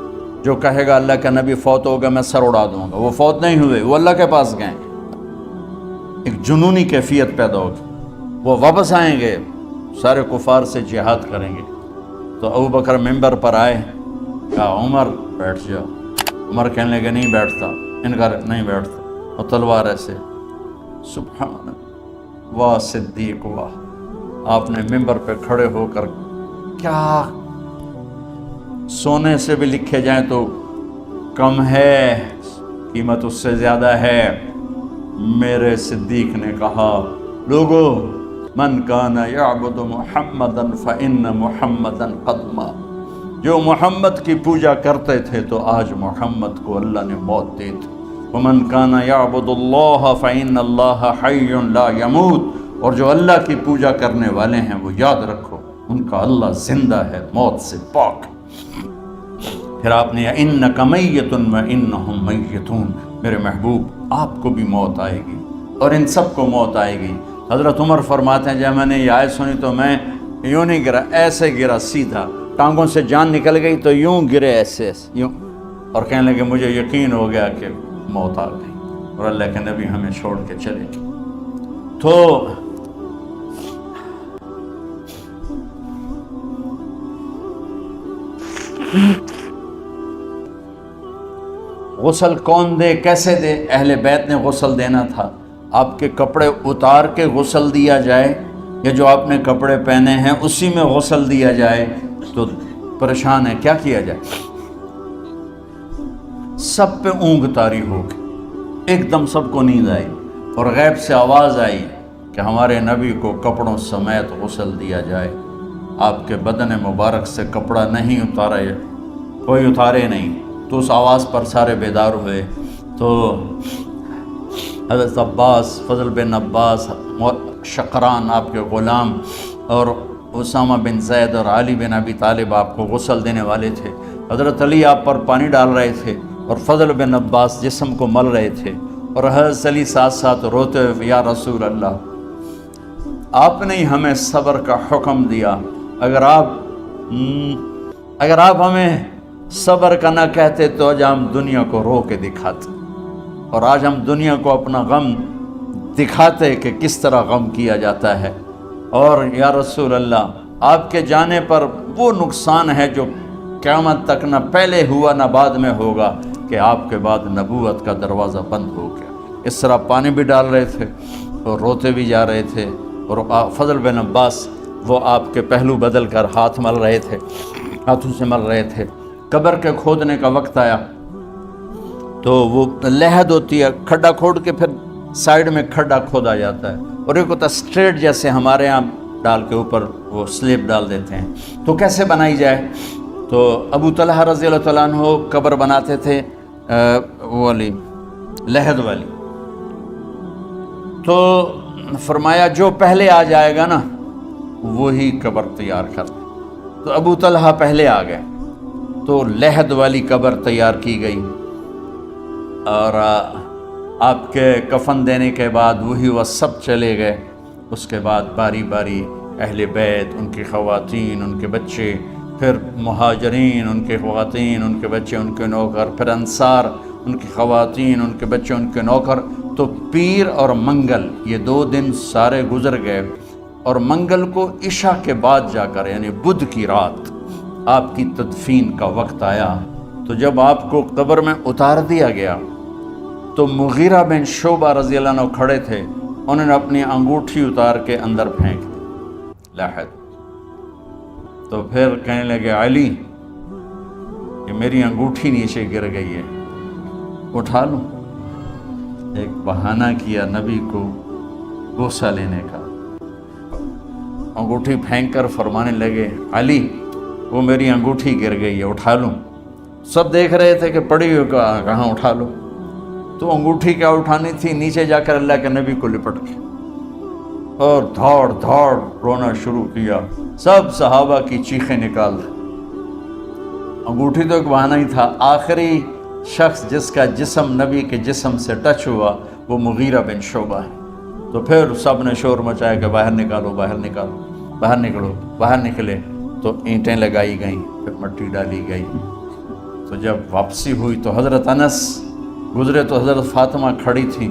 A: جو کہے گا اللہ کا نبی فوت ہوگا میں سر اڑا دوں گا، وہ فوت نہیں ہوئے، وہ اللہ کے پاس گئے۔ ایک جنونی کیفیت پیدا ہوگی. وہ واپس آئیں گے، سارے کفار سے جہاد کریں گے. تو ابو بکر ممبر پر آئے، کہا عمر بیٹھ جاؤ. عمر کہنے لگے نہیں بیٹھتا، انکار نہیں بیٹھتا، اور تلوار ایسے. سبحان اللہ، واہ صدیق واہ. آپ نے ممبر پہ کھڑے ہو کر کیا، سونے سے بھی لکھے جائیں تو کم ہے، قیمت اس سے زیادہ ہے. میرے صدیق نے کہا لوگو من کان یعبد محمدا فإن محمدا قد مات. جو محمد کی پوجا کرتے تھے تو آج محمد کو اللہ نے موت دی تھی. ومن کان یعبد اللہ فإن اللہ حی لا یموت. اور جو اللہ کی پوجا کرنے والے ہیں وہ یاد رکھو ان کا اللہ زندہ ہے، موت سے پاک. پھر آپ نے انک میت وانہم میتون، میرے محبوب آپ کو بھی موت آئے گی اور ان سب کو موت آئے گی. حضرت عمر فرماتے ہیں جب میں نے یہ آیت سنی تو میں یوں نہیں گرا، ایسے گرا سیدھا، ٹانگوں سے جان نکل گئی تو یوں گرے ایسے یوں، اور کہنے لگے مجھے یقین ہو گیا کہ موت آ گئی اور اللہ کے نبی ہمیں چھوڑ کے چلے گئے. تو غسل کون دے، کیسے دے؟ اہل بیت نے غسل دینا تھا. آپ کے کپڑے اتار کے غسل دیا جائے یا جو آپ نے کپڑے پہنے ہیں اسی میں غسل دیا جائے تو پریشان ہے، کیا کیا جائے؟ سب پہ اونگ طاری ہو گئی، ایک دم سب کو نیند آئی اور غیب سے آواز آئی کہ ہمارے نبی کو کپڑوں سمیت غسل دیا جائے. آپ کے بدن مبارک سے کپڑا نہیں اتارا، کوئی اتارے نہیں. تو اس آواز پر سارے بیدار ہوئے. تو حضرت عباس، فضل بن عباس، شقران آپ کے غلام، اور اسامہ بن زید اور علی بن ابی طالب آپ کو غسل دینے والے تھے. حضرت علی آپ پر پانی ڈال رہے تھے اور فضل بن عباس جسم کو مل رہے تھے، اور حضرت علی ساتھ ساتھ روتے ہوئے یا رسول اللہ آپ نے ہی ہمیں صبر کا حکم دیا، اگر آپ ہمیں صبر کا نہ کہتے تو آج ہم دنیا کو رو کے دکھاتے، اور آج ہم دنیا کو اپنا غم دکھاتے کہ کس طرح غم کیا جاتا ہے. اور یا رسول اللہ آپ کے جانے پر وہ نقصان ہے جو قیامت تک نہ پہلے ہوا نہ بعد میں ہوگا کہ آپ کے بعد نبوت کا دروازہ بند ہو گیا. اس طرح پانی بھی ڈال رہے تھے اور روتے بھی جا رہے تھے، اور فضل بن عباس وہ آپ کے پہلو بدل کر ہاتھ مل رہے تھے، ہاتھوں سے مل رہے تھے. قبر کے کھودنے کا وقت آیا تو وہ لحد ہوتی ہے، کھڈا کھود کے پھر سائیڈ میں کھڈا کھودا جاتا ہے، اور ایک ہوتا اسٹریٹ جیسے ہمارے ہاں ڈال کے اوپر وہ سلیب ڈال دیتے ہیں. تو کیسے بنائی جائے؟ تو ابو طلحہ رضی اللہ تعالیٰ عنہ قبر بناتے تھے وہ والی لحد والی. تو فرمایا جو پہلے آ جائے گا نا وہی قبر تیار کر. تو ابو طلحہ پہلے آ گئے تو لحد والی قبر تیار کی گئی، اور آپ کے کفن دینے کے بعد وہی وہ سب چلے گئے. اس کے بعد باری باری اہل بیت، ان کی خواتین، ان کے بچے، پھر مہاجرین، ان کے خواتین، ان کے بچے، ان کے نوکر، پھر انصار، ان کی خواتین، ان کے بچے، ان کے نوکر. تو پیر اور منگل یہ 2 دن سارے گزر گئے، اور منگل کو عشاء کے بعد جا کر یعنی بدھ کی رات آپ کی تدفین کا وقت آیا. تو جب آپ کو قبر میں اتار دیا گیا تو مغیرہ بن شعبہ رضی اللہ عنہ کھڑے تھے، انہوں نے اپنی انگوٹھی اتار کے اندر پھینک دی لاحد. تو پھر کہنے لگے علی کہ میری انگوٹھی نیچے گر گئی ہے، اٹھا لوں. ایک بہانہ کیا نبی کو بوسہ لینے کا، انگوٹھی پھینک کر فرمانے لگے علی وہ میری انگوٹھی گر گئی ہے، اٹھا لوں. سب دیکھ رہے تھے کہ پڑی ہوئی کہاں اٹھا لو. تو انگوٹھی کیا اٹھانی تھی، نیچے جا کر اللہ کے نبی کو لپٹ کے اور دھاڑ دھاڑ رونا شروع کیا. سب صحابہ کی چیخیں نکال دی. انگوٹھی تو ایک بہانہ ہی تھا. آخری شخص جس کا جسم نبی کے جسم سے ٹچ ہوا وہ مغیرہ بن شعبہ ہے. تو پھر سب نے شور مچایا کہ باہر نکالو، باہر نکالو، باہر نکلو. باہر نکلے تو اینٹیں لگائی گئیں، پھر مٹی ڈالی گئی. تو جب واپسی ہوئی تو حضرت انس گزرے تو حضرت فاطمہ کھڑی تھی.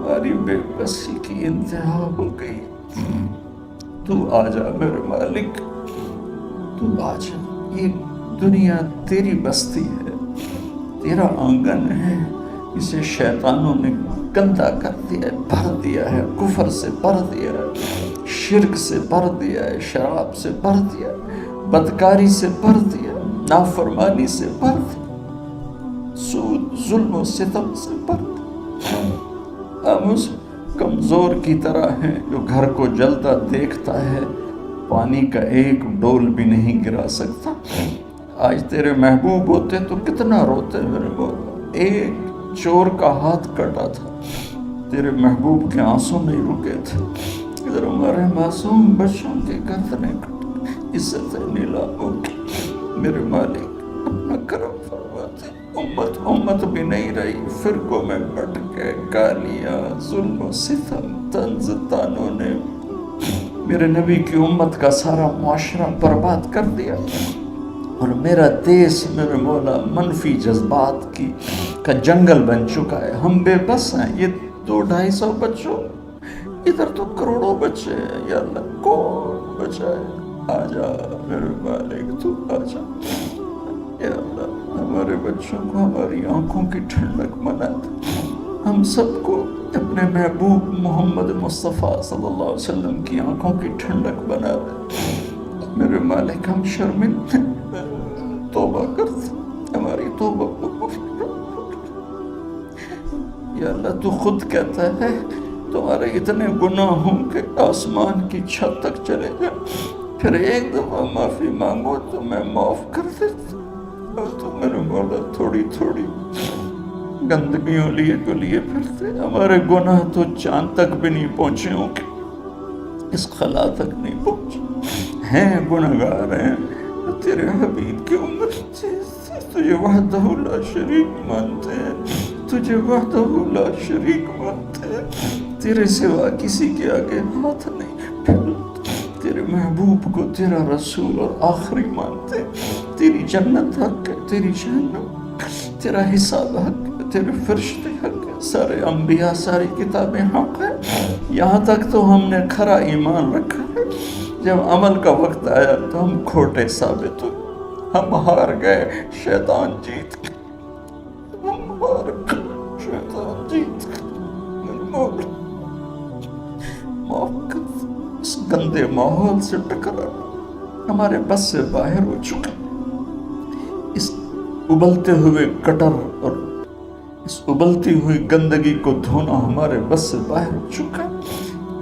A: ہماری بے بسی کی انتہا ہو گئی، تو آ جا میرے مالک، تو آ جا۔ یہ دنیا تیری بستی ہے، تیرا آنگن ہے، اسے شیطانوں نے گندا کر دیا ہے، بھر دیا ہے، کفر سے بھر دیا ہے، شرک سے بھر دیا ہے، شراب سے بھر دیا ہے، بدکاری سے بھر دیا، نافرمانی سے بھر دیا، سود، ظلم و ستم سے بھر دیا۔ ہم اس کمزور کی طرح ہیں جو گھر کو جلتا دیکھتا ہے، پانی کا ایک ڈول بھی نہیں گرا سکتا۔ آج تیرے محبوب ہوتے تو کتنا روتے میرے مولا۔ ایک چور کا ہاتھ کٹا تھا، تیرے محبوب کے آنسو نہیں رکے تھے۔ ادھر ہمارے معصوم بچوں کی گردنیں کٹ، عزتیں نیلاموں کی۔ میرے مالک اپنا کرم فرماتے، امت بھی نہیں رہی، فرقوں میں بٹ کے گالیاں، ظلم و ستم، طنز تانوں نے میرے نبی کی امت کا سارا معاشرہ برباد کر دیا، اور میرا دیس میرے مولا منفی جذبات کا جنگل بن چکا ہے۔ ہم بے بس ہیں، یہ 200-250 بچوں، ادھر تو کروڑوں بچے ہیں، یا اللہ کون بچائے؟ آ جا میرے مالک، تو آ جا یا اللہ۔ ہمارے بچوں کو ہماری آنکھوں کی ٹھنڈک بنا دے، ہم سب کو اپنے محبوب محمد مصطفیٰ صلی اللہ علیہ وسلم کی آنکھوں کی ٹھنڈک بنا دے میرے مالک۔ ہم شرمندہ توبہ کرتے، ہماری توبہ یا اللہ۔ تو خود کہتا ہے تمہارے اتنے گناہ ہوں کہ آسمان کی چھت تک چلے جائیں، پھر ایک دفعہ معافی مانگو تو میں معاف کر دیتا، اور تو میرے مولا تھوڑی تھوڑی گندگیوں لیے پھرتے۔ ہمارے گناہ تو چاند تک بھی نہیں پہنچے ہوں گے، اس خلا تک نہیں پہنچے ہیں، گناہگار ہیں، تیرے حبیب کی امت تجھے وحدہ لا شریک مانتے ہیں، تجھے وحدہ لا شریک مانتے ہیں، تیرے سوا کسی کے آگے ہاتھ نہیں پھیلتے، تیرے محبوب کو تیرا رسول اور آخری مانتے ہیں، تیری جنت حق ہے، تیری جہنم، تیرا حساب حق ہے، تیرے فرشتے حق ہے، سارے انبیاء، ساری کتابیں حق ہے۔ یہاں تک تو ہم نے کھرا ایمان رکھا ہے، جب عمل کا وقت آیا تو ہم کھوٹے ثابت ہوئے، ہم ہار گئے، شیطان جیت گئے، ہم ہار گئے، شیطان جیت گئے۔ مولا معاف کر، اس گندے ماحول سے ٹکرانا ہمارے بس سے باہر ہو چکا، اس ابلتے ہوئے گٹر اور اس ابلتی ہوئی گندگی کو دھونا ہمارے بس سے باہر ہو چکا،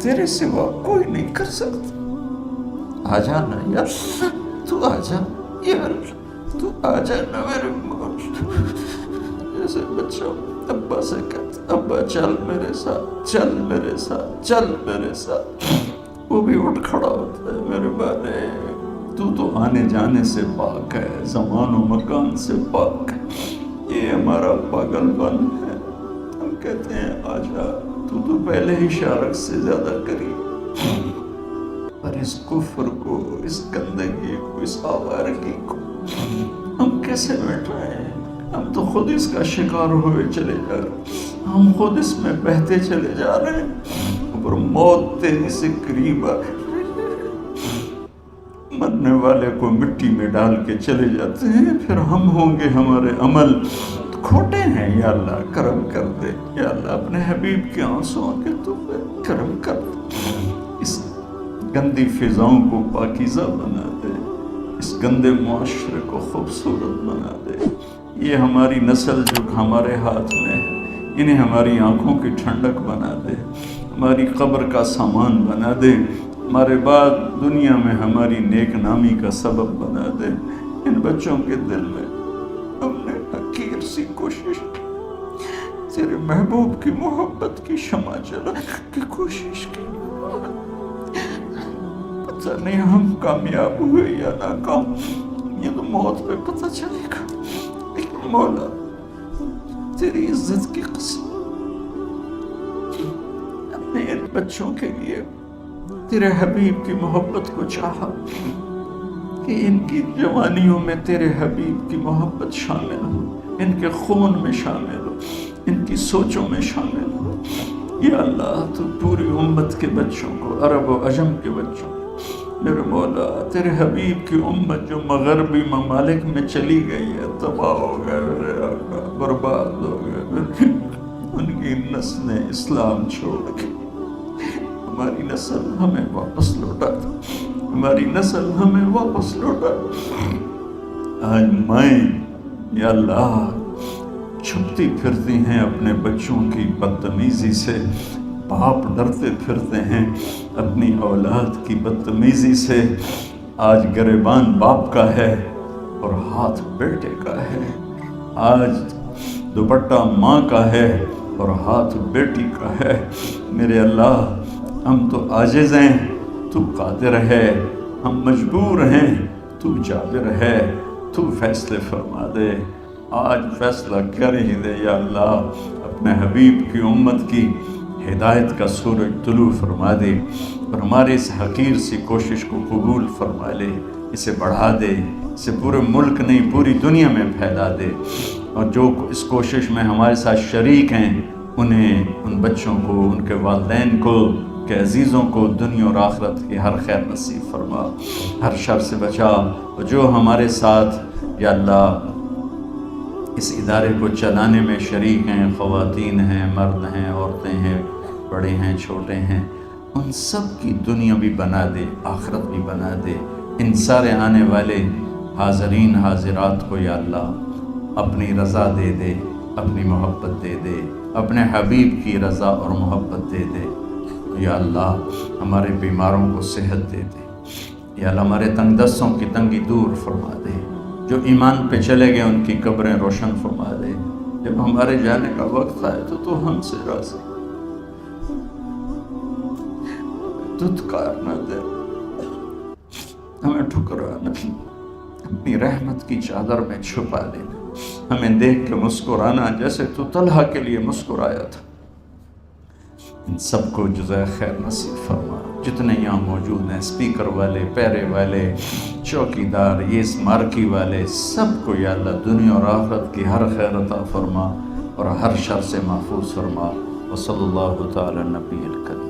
A: تیرے سوا کوئی نہیں کر سکتا۔ آ جانا یا اللہ، تو آ جا یا اللہ، تو آ جانا میرے مولا۔ جیسے بچہ ابا سے کہتا، ابا چل میرے ساتھ، چل میرے ساتھ، چل میرے ساتھ، وہ بھی اٹھ کھڑا ہوتا ہے۔ میرے بالے تو آنے جانے سے پاک ہے، زمان و مکان سے پاک ہے، یہ ہمارا پاگل پن ہے۔ ہم کہتے ہیں آ جا، تو پہلے ہی شارک سے زیادہ قریب، اور اس کفر کو، اس گندگی کو، اس آوارگی کو ہم کیسے مٹائیں؟ ہم تو خود اس کا شکار ہوئے چلے جا رہے ہیں، ہم خود اس میں بہتے چلے جا رہے ہیں، اور موت تیزی سے قریب آ رہی ہے۔ مرنے والے کو مٹی میں ڈال کے چلے جاتے ہیں، پھر ہم ہوں گے، ہمارے عمل کھوٹے ہیں، یا اللہ کرم کر دے، یا اللہ اپنے حبیب کے آنسوؤں کے تو کرم کر دے، اس گندی فضاؤں کو پاکیزہ بنا دے، اس گندے معاشرے کو خوبصورت بنا دے۔ یہ ہماری نسل جو ہمارے ہاتھ میں ہے، انہیں ہماری آنکھوں کی ٹھنڈک بنا دے، ہماری قبر کا سامان بنا دے، ہمارے بعد دنیا میں ہماری نیک نامی کا سبب بنا دے۔ ان بچوں کے دل میں ہم نے حقیر سی کوشش کی، تیرے محبوب کی محبت کی شمع جلانے کی کوشش کی، پتہ نہیں ہم کامیاب ہوئے یا ناکام، یہ تو موت پہ پتہ چلے گا، لیکن مولا تیری عزت کی قسم اپنے ان بچوں کے لیے تیرے حبیب کی محبت کو چاہا کہ ان کی جوانیوں میں تیرے حبیب کی محبت شامل ہو، ان کے خون میں شامل ہو، ان کی سوچوں میں شامل ہو۔ یا اللہ تو پوری امت کے بچوں کو، عرب و عجم کے بچوں کو، میرے مولا تیرے حبیب کی امت جو مغربی ممالک میں چلی گئی ہے، تباہ ہو گئے میرے آقا، برباد ہو گئے، ان کی نسلیں اسلام چھوڑ کے، ہماری نسل ہمیں واپس لوٹا دو، ہماری نسل ہمیں واپس لوٹا دو۔ آج مائیں یا اللہ چھپتی پھرتی ہیں اپنے بچوں کی بدتمیزی سے، باپ ڈرتے پھرتے ہیں اپنی اولاد کی بدتمیزی سے۔ آج گریبان باپ کا ہے اور ہاتھ بیٹے کا ہے، آج دوپٹہ ماں کا ہے اور ہاتھ بیٹی کا ہے۔ میرے اللہ ہم تو عاجز ہیں، تو قادر ہے، ہم مجبور ہیں، تو جابر ہے، تو فیصلے فرما دے۔ آج فیصلہ کر ہی دے یا اللہ، اپنے حبیب کی امت کی ہدایت کا سورج طلوع فرما دے اور ہمارے اس حقیر سی کوشش کو قبول فرما لے، اسے بڑھا دے، اسے پورے ملک نہیں پوری دنیا میں پھیلا دے، اور جو اس کوشش میں ہمارے ساتھ شریک ہیں انہیں، ان بچوں کو، ان کے والدین کو، کہ عزیزوں کو دنیا اور آخرت کی ہر خیر نصیب فرما، ہر شر سے بچا۔ اور جو ہمارے ساتھ یا اللہ اس ادارے کو چلانے میں شریک ہیں، خواتین ہیں، مرد ہیں، عورتیں ہیں، بڑے ہیں، چھوٹے ہیں، ان سب کی دنیا بھی بنا دے، آخرت بھی بنا دے۔ ان سارے آنے والے حاضرین حاضرات کو یا اللہ اپنی رضا دے دے، اپنی محبت دے دے، اپنے حبیب کی رضا اور محبت دے دے۔ یا اللہ ہمارے بیماروں کو صحت دے دے، یا اللہ ہمارے تنگ دستوں کی تنگی دور فرما دے، جو ایمان پہ چلے گئے ان کی قبریں روشن فرما دے۔ جب ہمارے جانے کا وقت آئے تو ہم سے راضی، دھتکار نہ دے، ہمیں ٹھکرا نہ، اپنی رحمت کی چادر میں چھپا لینا، ہمیں دیکھ کے مسکرانا جیسے تو طلحہ کے لیے مسکرایا تھا۔ ان سب کو جزائے خیر نصیب فرما، جتنے یہاں موجود ہیں، اسپیکر والے، پیرے والے، چوکیدار، یہ اس مارکی والے، سب کو یا اللہ دنیا اور آخرت کی ہر خیر عطا فرما اور ہر شر سے محفوظ فرما۔ وصلی اللہ تعالی نبی الکریم۔